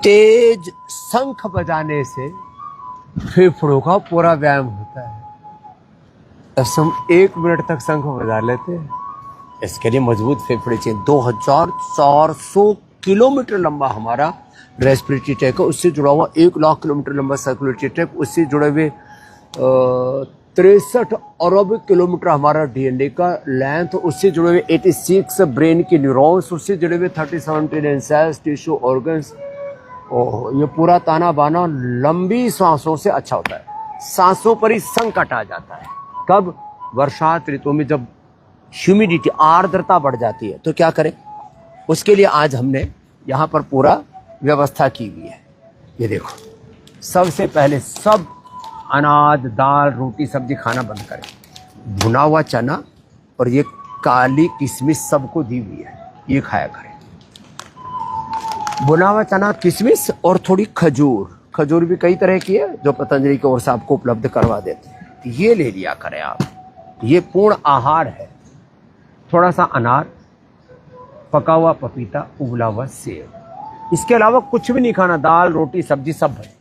तेज शंख बजाने से फेफड़ों का पूरा व्यायाम होता है। हम 1 मिनट तक शंख बजा लेते हैं, इसके लिए मजबूत फेफड़े चाहिए। 2400 किलोमीटर लंबा हमारा रेस्पिरेटरी ट्रैक है, उससे जुड़ा हुआ 1 लाख किलोमीटर लंबा सर्कुलेटरी ट्रैक, उससे जुड़े हुए 63 अरब किलोमीटर हमारा डीएनए का लेंथ, उससे जुड़े हुए 86 ब्रेन के न्यूरॉन्स, उससे जुड़े हुए 37 ट्रिलियन सेल्स, टिश्यू, ऑर्गन्स। ये पूरा ताना बाना लंबी सांसों से अच्छा होता है। सांसों पर ही संकट आ जाता है कब? वर्षात ऋतु में, जब ह्यूमिडिटी आर्द्रता बढ़ जाती है तो क्या करें? उसके लिए आज हमने यहाँ पर पूरा व्यवस्था की हुई है। ये देखो, सबसे पहले सब अनाज, दाल, रोटी, सब्जी खाना बंद करें। भुना हुआ चना और ये काली किशमिश सबको दी हुई है, ये खाया करें। भुना हुआ चना, किशमिश और थोड़ी खजूर। खजूर भी कई तरह की है जो पतंजलि की ओर से आपको उपलब्ध करवा देते हैं, ये ले लिया करें आप। ये पूर्ण आहार है। थोड़ा सा अनार, पका हुआ पपीता, उबला हुआ सेब, इसके अलावा कुछ भी नहीं खाना। दाल, रोटी, सब्जी सब है।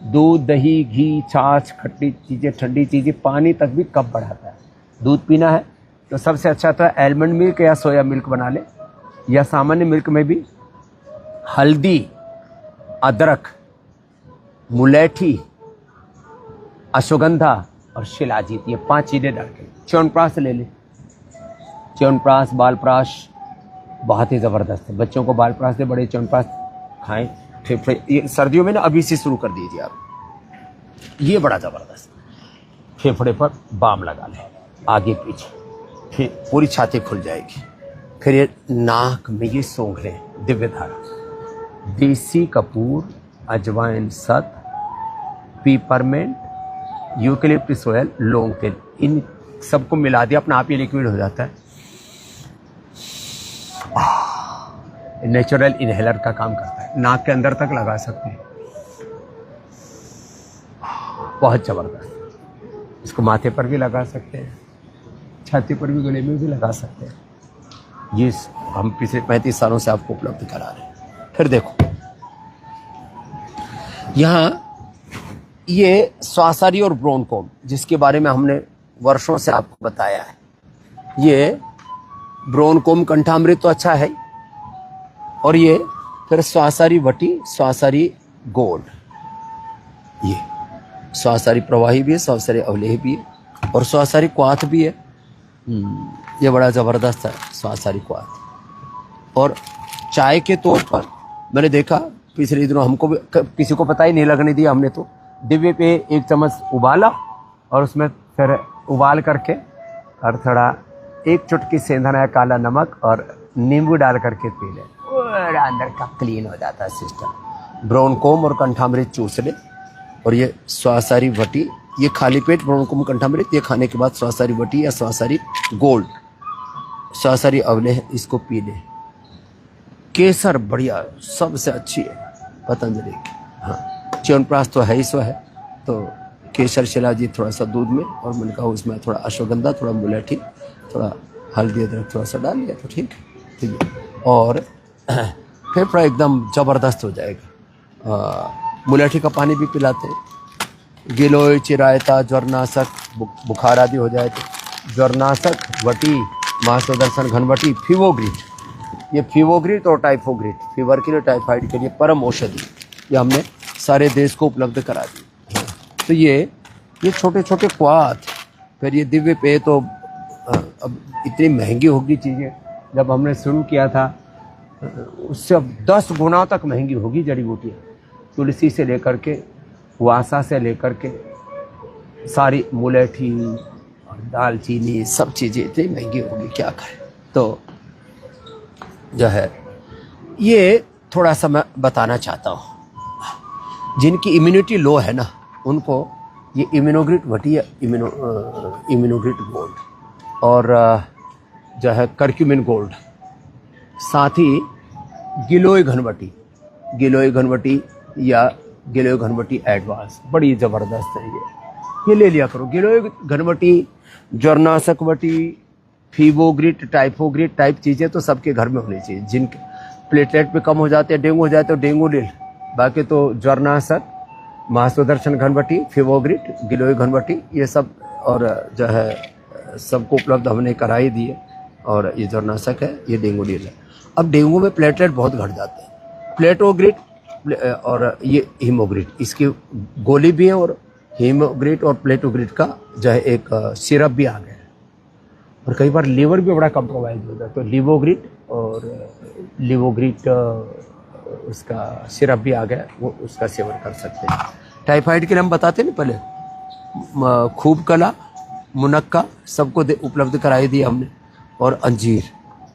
दूध, दही, घी, छाछ, खट्टी चीज़ें, ठंडी चीज़ें, पानी तक भी कब बढ़ाता है। दूध पीना है तो सबसे अच्छा तो एलमंड मिल्क या सोया मिल्क बना ले, या सामान्य मिल्क में भी हल्दी, अदरक, मुलैठी, अश्वगंधा और शिलाजीत, ये 5 चीज़ें डाल के च्यवनप्राश ले ले। च्यवनप्राश, बालप्राश बहुत ही ज़बरदस्त है। बच्चों को बालप्राश दे, बड़े च्यवनप्राश खाएं। फेफड़े, ये सर्दियों में ना अभी से शुरू कर दीजिए आप, ये बड़ा ज़बरदस्त। फेफड़े पर बाम लगा लें, आगे पीछे, फिर पूरी छाती खुल जाएगी। फिर ये नाक में ये सूंघ लें, दिव्य धारा, देसी कपूर, अजवाइन, शत, पीपरमेंट, यूकेलिप्टस ऑयल, लौंग तेल, इन सबको मिला दिया, अपना आप ये लिक्विड हो जाता है। नेचुरल इनहेलर का काम करता है, नाक के अंदर तक लगा सकते हैं, बहुत ज़बरदस्त। इसको माथे पर भी लगा सकते हैं, छाती पर भी, गले में भी लगा सकते हैं। ये हम पिछले 35 सालों से आपको उपलब्ध करा रहे हैं। फिर देखो, यहाँ ये श्वासारी और ब्रोनकोम, जिसके बारे में हमने वर्षों से आपको बताया है। ये ब्रोनकोम कंठामृत तो अच्छा है, और ये फिर श्वासारी वटी, श्वासारी गोल्ड, ये श्वासारी प्रवाही भी है, श्वासारी अवलेह भी है, और श्वासारी क्वाथ भी है। ये बड़ा ज़बरदस्त है श्वासारी क्वाथ। और चाय के तौर पर मैंने देखा पिछले दिनों, हमको भी किसी को पता ही नहीं लगने दिया हमने, तो डिब्बे पे 1 चम्मच उबाला और उसमें फिर उबाल करके और थोड़ा 1 चुटकी सेंधा या काला नमक और नींबू डाल करके पी ले, पूरा अंदर का क्लीन हो जाता है सिस्टम। ब्रोनकोम और कंठामृत चूस ले, और ये श्वासारी वटी, ये खाली पेट ब्रोनकोम कंठामृत, ये खाने के बाद श्वासारी वटी या श्वासारी गोल्ड, श्वासारी अवलेह, इसको पी ले। केसर बढ़िया, सबसे अच्छी है पतंजलि की। हाँ, च्यवनप्राश तो है ही सो है, तो केसर, शिलाजीत थोड़ा सा दूध में, और मैंने कहा उसमें थोड़ा अश्वगंधा, थोड़ा मुलैठी, थोड़ा हल्दी, अदरक थोड़ा सा डाल लिया तो ठीक है। और फेफड़ा एकदम ज़बरदस्त हो जाएगा। मुलैठी का पानी भी पिलाते हैं। गिलोय, चिरायता, ज्वरनाशक, बुखार आदि हो जाए तो ज्वरनाशक, वटी, महासुदर्शन, घनवटी, फीवोग्रिट, ये फीवोग्रिट और टाइफोग्रिट, फीवर के लिए, टाइफाइड के लिए परम औषधि, ये हमने सारे देश को उपलब्ध करा दी। तो ये छोटे छोटे क्वाथ, फिर ये दिव्य पेय, तो अब इतनी महंगी होगी चीज़ें। जब हमने शुरू किया था उससे अब 10 गुना तक महंगी होगी जड़ी बूटियाँ। तुलसी से लेकर के, वासा से लेकर के, सारी मुलैठी और दालचीनी, सब चीज़ें इतनी महंगी होगी, क्या करें। तो जो है ये थोड़ा सा मैं बताना चाहता हूँ, जिनकी इम्यूनिटी लो है ना, उनको ये इम्यूनोग्रिट वटी या इम्यूनोग्रिट गोल्ड, और जो है करक्यूमिन गोल्ड, साथ ही गिलोय घनवटी या गिलोय घनवटी एडवांस, बड़ी ज़बरदस्त है ये ले लिया करो। गिलोय घनवटी, ज्वरनाशक वटी, फीवोग्रिट, टाइफोग्रिट टाइप चीज़ें तो सबके घर में होनी चाहिए। जिनके प्लेटलेट पे कम हो जाते हैं, डेंगू हो जाए तो डेंगू ले, बाकी तो ज्वरनाशक, महासुदर्शन घनवटी, फिवोग्रिट, गिलोय घनवटी, ये सब और जो है सबको उपलब्ध हमने करा ही दिए। और ये ज्वरनाशक है, ये डेंगू डील है। अब डेंगू में प्लेटलेट बहुत घट जाते हैं। प्लेटोग्रिट और ये हीमोग्रिट, इसकी गोली भी है और हीमोग्रिट और प्लेटोग्रिट का जो है एक सिरप भी आ गया है। और कई बार लीवर भी बड़ा कम्प्रोमाइज होता है, तो लिवोग्रिट और लिवोग्रिट उसका सिरप भी आ गया, वो उसका सेवन कर सकते हैं। टाइफाइड के लिए हम बताते ना पहले, खूब कला, मुनक्का सबको उपलब्ध कराई दिया हमने। और अंजीर,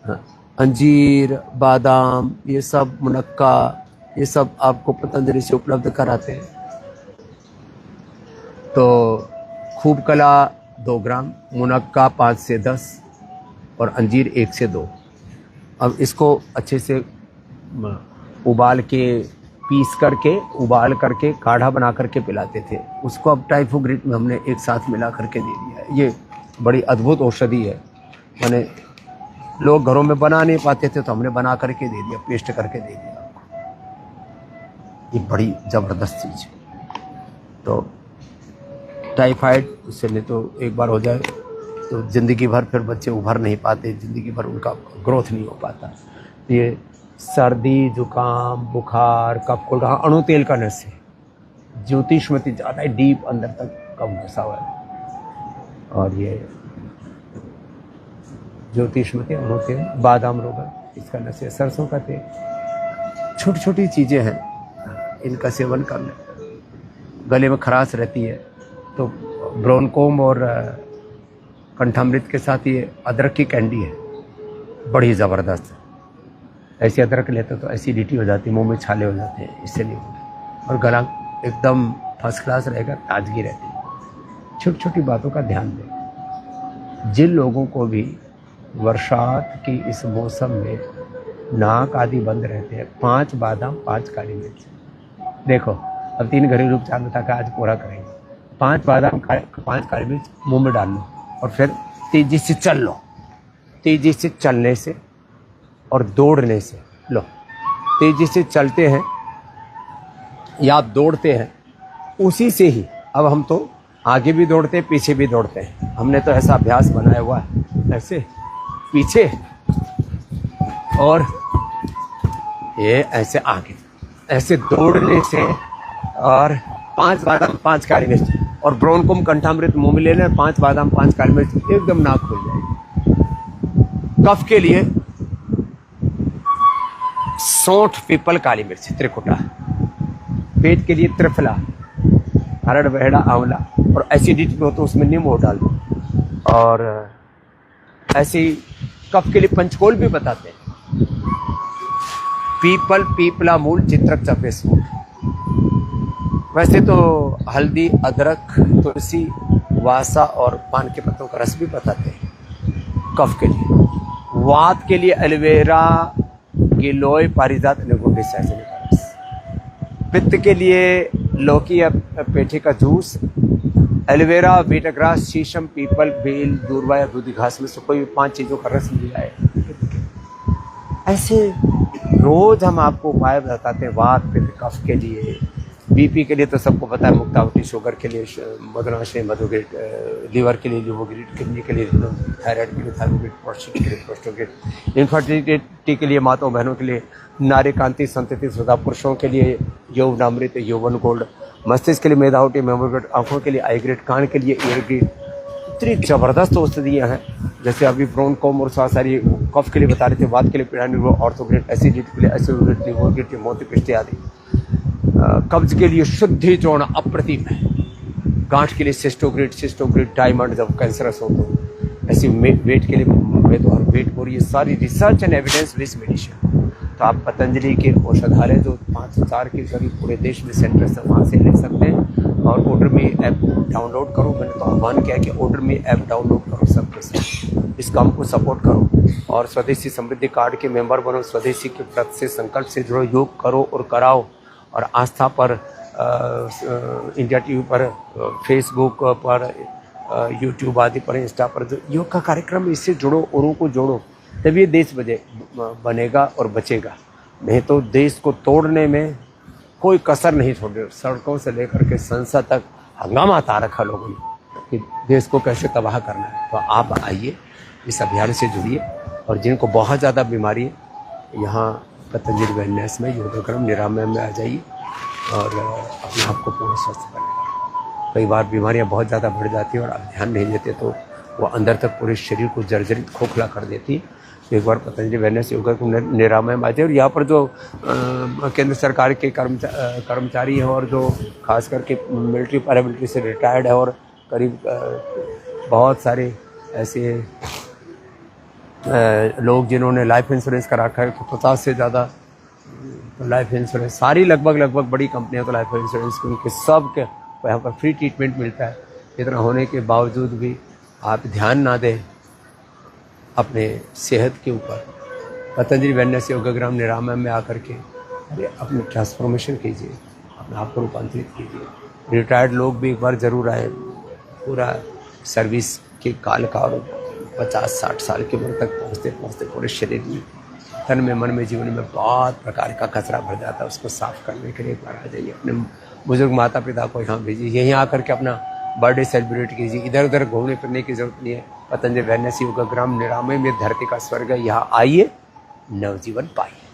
हाँ, अंजीर, बादाम, ये सब मुनक्का, ये सब आपको पतंजलि से उपलब्ध कराते हैं। तो खूब कला 2 ग्राम, मुनक्का 5 से 10 और अंजीर 1 से 2। अब इसको अच्छे से उबाल के, पीस करके, उबाल करके काढ़ा बना करके पिलाते थे। उसको अब टाइफोग्रिट में हमने एक साथ मिला करके दे दिया है। ये बड़ी अद्भुत औषधि है। मैंने लोग घरों में बना नहीं पाते थे तो हमने बना करके दे दिया, पेस्ट करके दे दिया। ये बड़ी ज़बरदस्त चीज़ है। तो टाइफाइड उससे नहीं तो एक बार हो जाए तो ज़िंदगी भर फिर बच्चे उभर नहीं पाते, ज़िंदगी भर उनका ग्रोथ नहीं हो पाता। ये सर्दी, जुकाम, बुखार, कफ कोल्ड, हाँ अणु तेल का नस है, ज्योतिष्मती ज़्यादा है, डीप अंदर तक कम घुसा हुआ है। और ये ज्योतिष्मती अणु तेल, बादाम रोगन, इसका नस है, सरसों का तेल, छोटी छोटी चीज़ें हैं, इनका सेवन कर लें। गले में खराश रहती है तो ब्रोनकोम और कंठामृत के साथ ये अदरक की कैंडी है, बड़ी ज़बरदस्त। ऐसी अदरक लेते तो एसिडिटी हो जाती है, मुंह में छाले हो जाते हैं, इससे नहीं होता। और गला एकदम फर्स्ट क्लास रहेगा, ताजगी रहती है। छोटी छोटी बातों का ध्यान दें। जिन लोगों को भी बरसात की इस मौसम में नाक आदि बंद रहते हैं, 5 बादाम, 5 काली मिर्च। देखो अब 3 घरेलू उपचार में था कि आज पूरा करेंगे। 5 बादाम, 5 काली मिर्च मुंह में डाल लो और फिर तेजी से चल लो। तेजी से चलने से और दौड़ने से, लो तेजी से चलते हैं या दौड़ते हैं, उसी से ही अब हम तो आगे भी दौड़ते हैं, पीछे भी दौड़ते हैं। हमने तो ऐसा अभ्यास बनाया हुआ है, ऐसे पीछे और ये ऐसे आगे, ऐसे दौड़ने से। और 5 बादाम, 5 काली मिर्च और ब्रोनकोम कंठामृत मुंह में ले लें, 5 बादाम, 5 काली मिर्च, एकदम नाक खुल जाएगी। कफ के लिए सौंठ, पीपल, काली मिर्च, त्रिकुटा। पेट के लिए त्रिफला, हरड़, बहेड़ा, आंवला। और एसिडिटी में हो तो उसमें नींबू डाल दो। और ऐसे ही कफ के लिए पंचकोल भी बताते हैं, पीपल, पीपला मूल, चित्रक, चपेस मूल। वैसे तो हल्दी, अदरक, तुलसी, वासा और पान के पत्तों का रस भी बताते हैं कफ के लिए। वात के लिए एलोवेरा, गिलोय, पारिजात, निगुंडी, सहजन का रस। पित्त के लिए लौकी या पेठे का जूस, एलोवेरा, बीटाग्रास, शीशम, पीपल, बेल, दूर्वा या दूधी घास में से कोई भी 5 चीज़ों का रस मिल जाए। ऐसे रोज हम आपको उपाय बताते हैं। वात, पित्त, कफ के लिए, बीपी के लिए तो सबको पता है, मुक्तावती, शुगर के लिए मधुनाशय, मधुग्रिट, लीवर के लिए लिवोग्रिट, किडनी के लिए थायराइड के लिए थायरोग्रिट, प्रोस्टेट के लिए प्रोस्टोग्रिट, इन्फर्टिलिटी के लिए माताओं बहनों के लिए नारी कांति संतति सुधा, पुरुषों के लिए यौवनामृत, यौवन गोल्ड, मस्तिष्क के लिए मेधावटी, मेमोग्रिट, आंखों के लिए आईग्रिट, कान के लिए ईयरग्रिट। इतनी ज़बरदस्त औषधियाँ हैं। जैसे अभी ब्रोनकोम और सारी कफ के लिए बता रहे थे, वात के लिए पिरानिल, ऑर्थोग्रिट, एसिडिटी के लिए एसिडोग्रिट, लिवोग्रिट, मोती पिष्टी आदि। कब्ज के लिए शुद्धि जोड़ अप्रतिम है। गांठ के लिए सिस्टोग्रिट, डायमंड, जब कैंसरस हो तो ऐसी वेट के लिए मैं तो हर वेट हो रही है। सारी research and evidence based medicine. तो आप पतंजलि के औषधालय जो 5-4 के करीब पूरे देश में सेंटर से, वहाँ से ले सकते हैं। और ऑर्डर में ऐप डाउनलोड करो। मैंने तो आह्वान किया कि ऑर्डर में ऐप डाउनलोड करो, सबके साथ इस काम को सपोर्ट करो और स्वदेशी समृद्धि कार्ड के मेंबर बनो। स्वदेशी के व्रत से, संकल्प से जुड़ो, योग करो और कराओ। और आस्था पर, इंडिया टीवी पर, फेसबुक पर, यूट्यूब आदि पर, इंस्टा पर जो योग का कार्यक्रम, इससे जुड़ो, औरों को जोड़ो, तभी देश बनेगा और बचेगा। नहीं तो देश को तोड़ने में कोई कसर नहीं छोड़े, सड़कों से लेकर के संसद तक हंगामा था रखा लोगों ने कि देश को कैसे तबाह करना है। तो आप आइए, इस अभियान से जुड़िए, और जिनको बहुत ज़्यादा बीमारी है यहाँ पतंजलि वेलनेस में योगाग्राम निरामय में आ जाइए और अपने आप को पूर्ण स्वस्थ करें। कई बार बीमारियां बहुत ज़्यादा बढ़ जाती हैं और आप ध्यान नहीं देते तो वो अंदर तक पूरे शरीर को जर्जरित खोखला कर देती है। तो एक बार पतंजलि वेलनेस योगाग्राम निरामय में आ जाए। और यहाँ पर जो केंद्र सरकार के कर्मचारी हैं और जो खास करके मिलिट्री पैरामिलिट्री से रिटायर्ड है और करीब बहुत सारे ऐसे लोग जिन्होंने लाइफ इंश्योरेंस करा रखा है, तो 50 से ज़्यादा लाइफ इंश्योरेंस, सारी लगभग बड़ी कंपनियां तो लाइफ इंश्योरेंस की, उनके सब के यहाँ पर फ्री ट्रीटमेंट मिलता है। इतना होने के बावजूद भी आप ध्यान ना दें अपने सेहत के ऊपर। पतंजलि वेलनेस योगाग्राम निरामय में आकर के अपनी ट्रांसफॉर्मेशन कीजिए, अपने आप को रूपांतरित कीजिए। रिटायर्ड लोग भी एक बार ज़रूर आए, पूरा सर्विस के काल का और 50-60 साल की उम्र तक पहुँचते पूरे शरीर में, तन में, मन में, जीवन में बहुत प्रकार का कचरा भर जाता है। उसको साफ करने के लिए एक बार आ जाइए। अपने बुजुर्ग माता पिता को यहाँ भेजिए, यहीं आकर के अपना बर्थडे सेलिब्रेट कीजिए। इधर उधर घूमने फिरने की जरूरत नहीं है। पतंजलि वेलनेस योगाग्राम निरामय में धरती का स्वर्ग है, यहाँ आइए, नवजीवन पाइए।